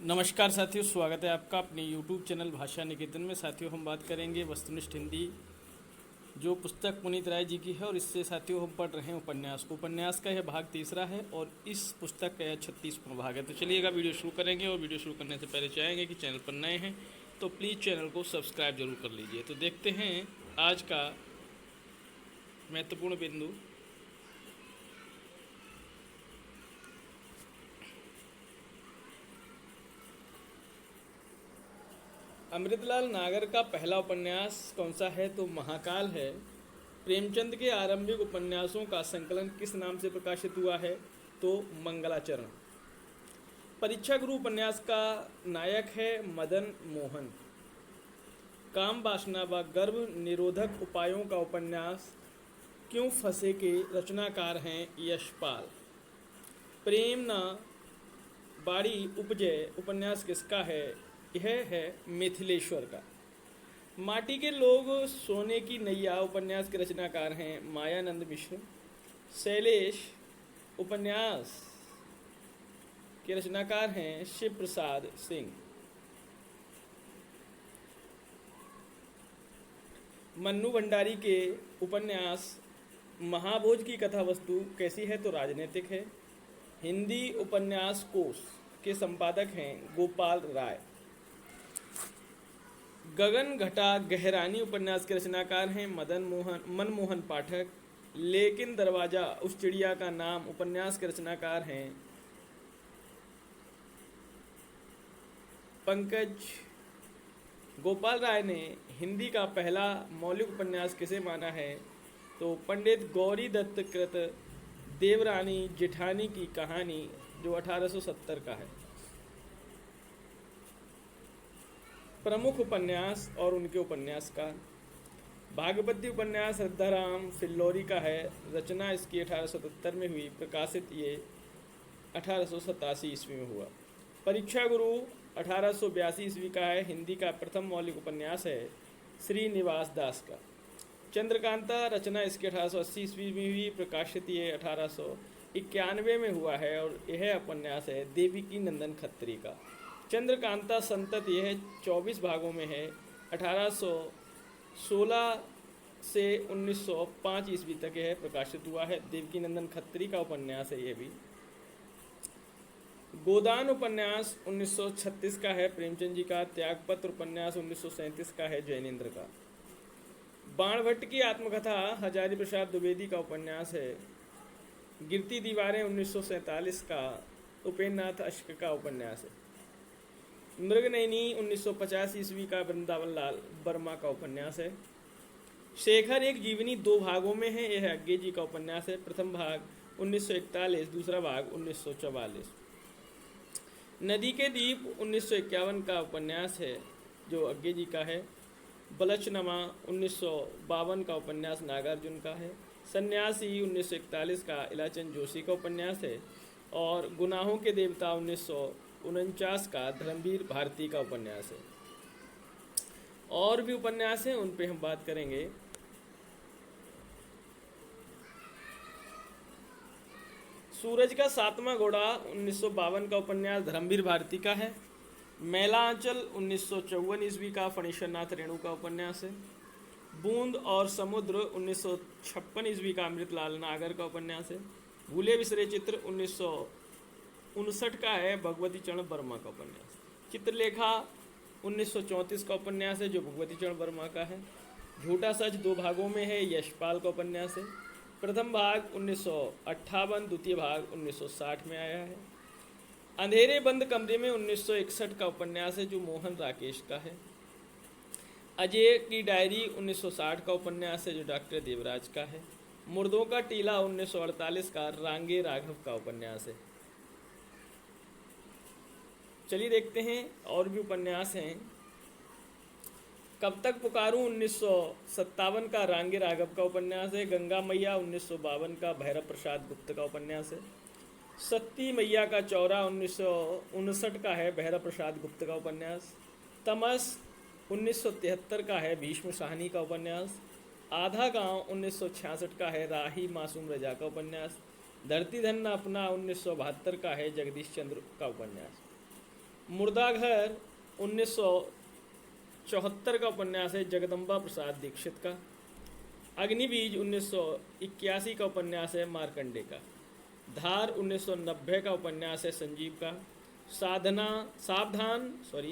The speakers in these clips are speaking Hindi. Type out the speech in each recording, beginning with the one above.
नमस्कार साथियों, स्वागत है आपका अपने YouTube चैनल भाषा निकेतन में। साथियों, हम बात करेंगे वस्तुनिष्ठ हिंदी, जो पुस्तक पुनीत राय जी की है। और इससे साथियों हम पढ़ रहे हैं उपन्यास को। उपन्यास का यह भाग तीसरा है और इस पुस्तक का यह 36वां भाग है। तो चलिएगा वीडियो शुरू करेंगे। और वीडियो शुरू करने से पहले चाहेंगे कि चैनल पर नए हैं तो प्लीज़ चैनल को सब्सक्राइब जरूर कर लीजिए। तो देखते हैं आज का महत्वपूर्ण बिंदु। अमृतलाल नागर का पहला उपन्यास कौन सा है? तो महाकाल है। प्रेमचंद के आरंभिक उपन्यासों का संकलन किस नाम से प्रकाशित हुआ है? तो मंगलाचरण। परीक्षा गुरु उपन्यास का नायक है मदन मोहन। काम वासना व गर्भ निरोधक उपायों का उपन्यास क्यों फंसे के रचनाकार हैं यशपाल। प्रेम न बाड़ी उपजय उपन्यास किसका है? यह है मिथिलेश्वर का। माटी के लोग सोने की नैया उपन्यास के रचनाकार हैं मायानंद मिश्र। शैलेश उपन्यास के रचनाकार हैं शिव प्रसाद सिंह। मन्नू भंडारी के उपन्यास महाभोज की कथा वस्तु कैसी है? तो राजनीतिक है। हिंदी उपन्यास कोश के संपादक हैं गोपाल राय। गगन घटा गहरानी उपन्यास के रचनाकार हैं मनमोहन पाठक। लेकिन दरवाजा उस चिड़िया का नाम उपन्यास के रचनाकार हैं पंकज। गोपाल राय ने हिंदी का पहला मौलिक उपन्यास किसे माना है? तो पंडित गौरी दत्त कृत देवरानी जेठानी की कहानी, जो 1870 का है। प्रमुख उपन्यास और उनके उपन्यासकार। भागवती उपन्यास रद्दाराम फिल्लौरी का है। रचना इसकी 1877 में हुई। प्रकाशित ये 1887 ईस्वी में हुआ। परीक्षा गुरु 1882 ईस्वी का है। हिंदी का प्रथम मौलिक उपन्यास है श्रीनिवास दास का। चंद्रकांता रचना इसकी 1880 ईस्वी में हुई। प्रकाशित ये 1891 में हुआ है। और यह उपन्यास है देविकी नंदन खत्री का। चंद्रकांता संतत यह 24 भागों में है। 1816 से 1905 ईस्वी तक यह प्रकाशित हुआ है। देवकी नंदन खत्री का उपन्यास है यह भी। गोदान उपन्यास 1936 का है प्रेमचंद जी का। त्यागपत्र उपन्यास 1937 का है जैनेन्द्र का। बाणभट्ट की आत्मकथा हजारी प्रसाद द्विवेदी का उपन्यास है। गिरती दीवारें 1947 का उपेन्द्र नाथ अश्क का उपन्यास है। मृगनयनी 1950 ईस्वी का वृंदावन लाल वर्मा का उपन्यास है। शेखर एक जीवनी 2 भागों में है। यह अज्ञे जी का उपन्यास है। प्रथम भाग 1941, दूसरा भाग 1944। नदी के दीप 1951 का उपन्यास है, जो अज्ञे जी का है। बलचनमा 1952 का उपन्यास नागार्जुन का है। सन्यासी 1941 का इलाचंद जोशी का उपन्यास है। और गुनाहों के देवता 1949 का धर्मवीर भारती का उपन्यास है। और भी उपन्यास हैं, उन पे हम बात करेंगे। सूरज का 7वां घोड़ा 1952 का उपन्यास धर्मवीर भारती का है। मैलांचल 1954 ईस्वी का फणीश्वरनाथ रेणु का उपन्यास है। बूंद और समुद्र 1956 ईस्वी का अमृतलाल नागर का उपन्यास है। भूले बिसरे चित्र 1959 का है भगवती चरण वर्मा का उपन्यास। चित्रलेखा 1934 का उपन्यास है, जो भगवती चरण वर्मा का है। झूठा सच 2 भागों में है। यशपाल का उपन्यास है। प्रथम भाग 1958, द्वितीय भाग 1960 में आया है। अंधेरे बंद कमरे में 1961 का उपन्यास है, जो मोहन राकेश का है। अजय की डायरी 1960 का उपन्यास है, जो डॉक्टर देवराज का है। मुर्दों का टीला 1948 का रांगे राघव का उपन्यास है। चलिए देखते हैं और भी उपन्यास हैं। कब तक पुकारूं 1957 का रांगे राघव का उपन्यास है। गंगा मैया 1952 का भैरव प्रसाद गुप्त का उपन्यास है। सती मैया का चौरा 1959 का है भैरव प्रसाद गुप्त का उपन्यास। तमस 1973 का है भीष्म साहनी का उपन्यास। आधा गांव 1966 का है राही मासूम रजा का उपन्यास। धरती धन अपना 1972 का है जगदीश चंद्र का उपन्यास। मुर्दाघर 1974 का उपन्यास है जगदम्बा प्रसाद दीक्षित का। अग्निबीज 1981 का उपन्यास है मार्कंडे का। धार 1990 का उपन्यास है संजीव का।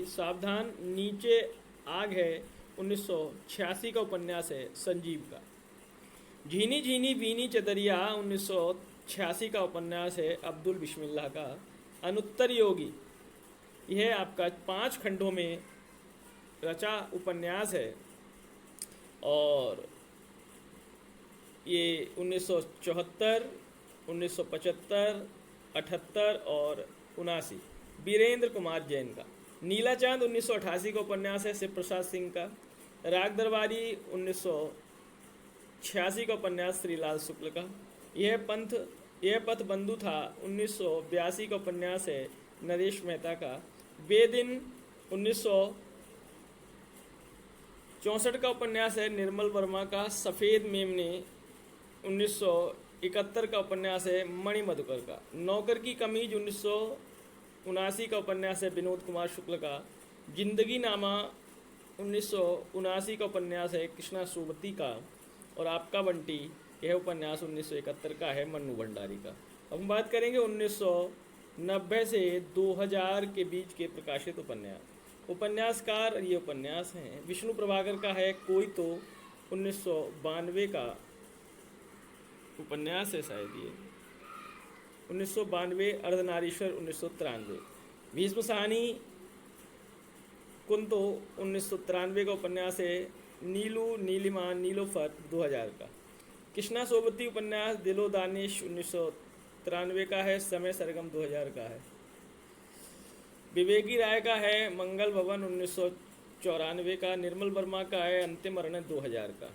सावधान नीचे आग है 1986 का उपन्यास है संजीव का। झीनी झीनी बीनी चदरिया 1986 का उपन्यास है अब्दुल बिस्मिल्लाह का। अनुत्तर योगी यह आपका 5 खंडों में रचा उपन्यास है और ये 1974, 1975, 78 और 79 वीरेंद्र कुमार जैन का। नीला चांद 1988 का उपन्यास है शिव प्रसाद सिंह का। राग दरबारी 1986 का उपन्यास श्रीलाल शुक्ल का। यह पथ बंधु था 1982 का उपन्यास है नरेश मेहता का। बेदिन 1964 का उपन्यास है निर्मल वर्मा का। सफ़ेद मेमने 1971 का उपन्यास है मणि मधुकर का। नौकर की कमीज 1979 का उपन्यास है विनोद कुमार शुक्ल का। जिंदगी नामा 1979 का उपन्यास है कृष्णा सोबती का। और आपका बंटी यह उपन्यास 1971 का है मन्नू भंडारी का। अब हम बात करेंगे 1990 से 2000 के बीच के प्रकाशित उपन्यास। उपन्यासकार ये उपन्यास हैं। विष्णु प्रभाकर का है कोई तो 1992 का उपन्यास है शायद ये 1992। अर्धनारीश्वर 1993। भीष्म साहनी कुंतो 1993 का उपन्यास है। नीलू नीलिमा नीलोफर 2000 का। कृष्णा सोबती उपन्यास दिलो दानिश 1993 का है। समय सरगम 2000 का है। विवेकी राय का है मंगल भवन 1994 का। निर्मल वर्मा का है अंतिम अरण्य 2000 का।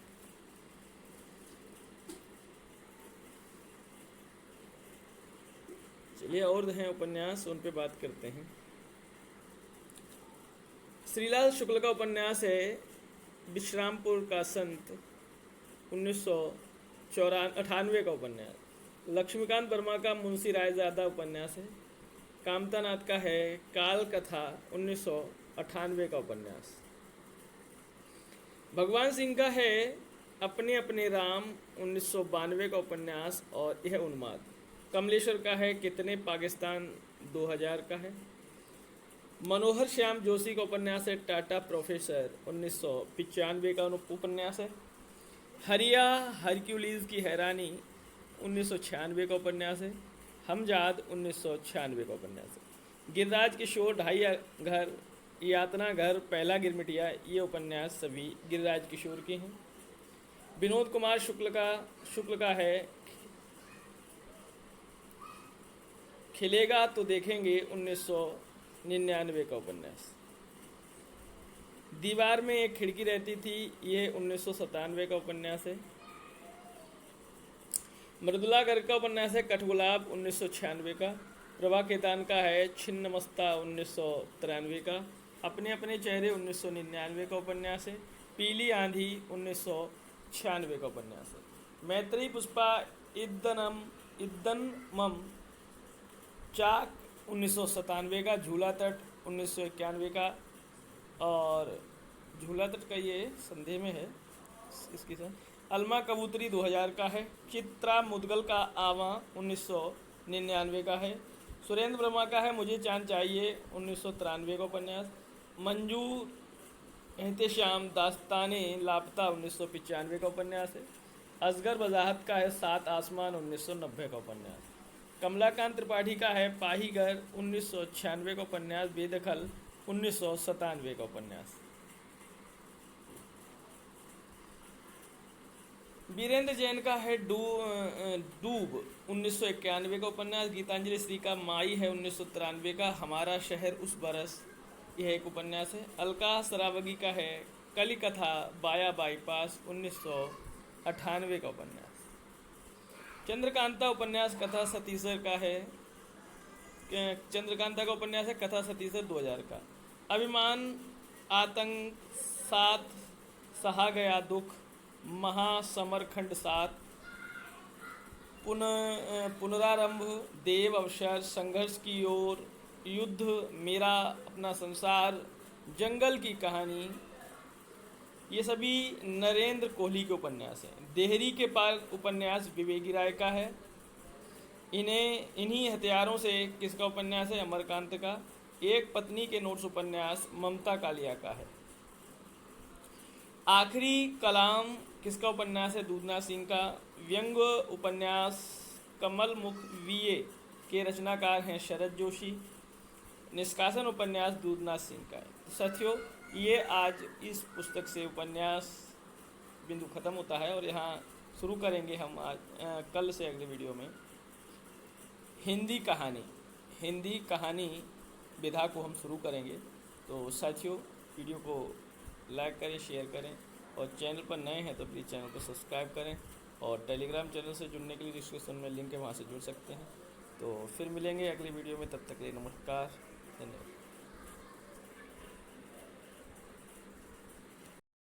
चलिए और हैं उपन्यास उन पे बात करते हैं। श्रीलाल शुक्ल का उपन्यास है विश्रामपुर का संत 1998 का उपन्यास। लक्ष्मीकांत वर्मा का मुंशी रायजादा उपन्यास है। कामतानाथ का है काल कथा 1998 का उपन्यास। भगवान सिंह का है अपने अपने राम 1992 का उपन्यास और यह उन्माद। कमलेश्वर का है कितने पाकिस्तान 2000 का है। मनोहर श्याम जोशी का उपन्यास है टाटा प्रोफेसर 1995 का उपन्यास है। हरिया हरक्यूलीज की हैरानी 1996 का उपन्यास है। हमजाद 1996 का उपन्यास है। गिरिराज किशोर ढाई घर यातना घर पहला गिरमिटिया ये उपन्यास सभी गिरिराज किशोर के हैं। विनोद कुमार शुक्ल का है खिलेगा तो देखेंगे 1999 का उपन्यास। दीवार में एक खिड़की रहती थी ये 1997 का उपन्यास है। मृदुला गर्ग का उपन्यास है कठगुलाब 1996 का। प्रभा खेतान का है छिन्नमस्ता 1993 का। अपने अपने चेहरे 1999 का उपन्यास है। पीली आंधी 1996 का उपन्यास है। मैत्री पुष्पा इद्दनमम चाक 1997 का। झूला तट 1991 का और झूला तट का ये संदेह में है इसकी सर। अलमा कबूतरी 2000 का है। चित्रा मुदगल का आवा 1999 का है। सुरेंद्र वर्मा का है मुझे चांद चाहिए 1993 का उपन्यास। मंजू एहतेशाम दास्ताने लापता 1995 का उपन्यास है। असगर वजाहत का है सात आसमान 1990 का उपन्यास। कमलाकांत त्रिपाठी का है पाहीगर 1996 का उपन्यास। बेदखल 1997 का उपन्यास। वीरेंद्र जैन का है डूब 1991 का उपन्यास। गीतांजलि श्री का माई है 1993 का। हमारा शहर उस बरस यह एक उपन्यास है। अलका सरावगी का है कली कथा बाया बाईपास 1998 का उपन्यास। चंद्रकांता उपन्यास कथा सतीसर का है। चंद्रकांता का उपन्यास है कथा सतीसर 2000 का। अभिमान आतंक 7 सहा गया दुख महासमरखंड 7 पुनरारंभ देव अवसर संघर्ष की ओर युद्ध, मेरा अपना संसार, जंगल की कहानी, ये सभी नरेंद्र कोहली के उपन्यास हैं। देहरी के पार उपन्यास विवेकी राय का है। इन्हीं हथियारों से किसका उपन्यास है? अमरकांत का। एक पत्नी के नोट्स उपन्यास ममता कालिया का है। आखिरी कलाम किसका उपन्यास है? दूधनाथ सिंह का। व्यंग उपन्यास कमल मुख वीए के रचनाकार हैं शरद जोशी। निष्कासन उपन्यास दूधनाथ सिंह का है। तो साथियों, ये आज इस पुस्तक से उपन्यास बिंदु खत्म होता है और यहाँ शुरू करेंगे हम आज कल से अगले वीडियो में हिंदी कहानी विधा को हम शुरू करेंगे। तो साथियों, वीडियो को लाइक करें, शेयर करें और चैनल पर नए हैं तो प्लीज़ चैनल को सब्सक्राइब करें और टेलीग्राम चैनल से जुड़ने के लिए डिस्क्रिप्शन में लिंक है, वहाँ से जुड़ सकते हैं। तो फिर मिलेंगे अगली वीडियो में, तब तक के लिए नमस्कार, धन्यवाद।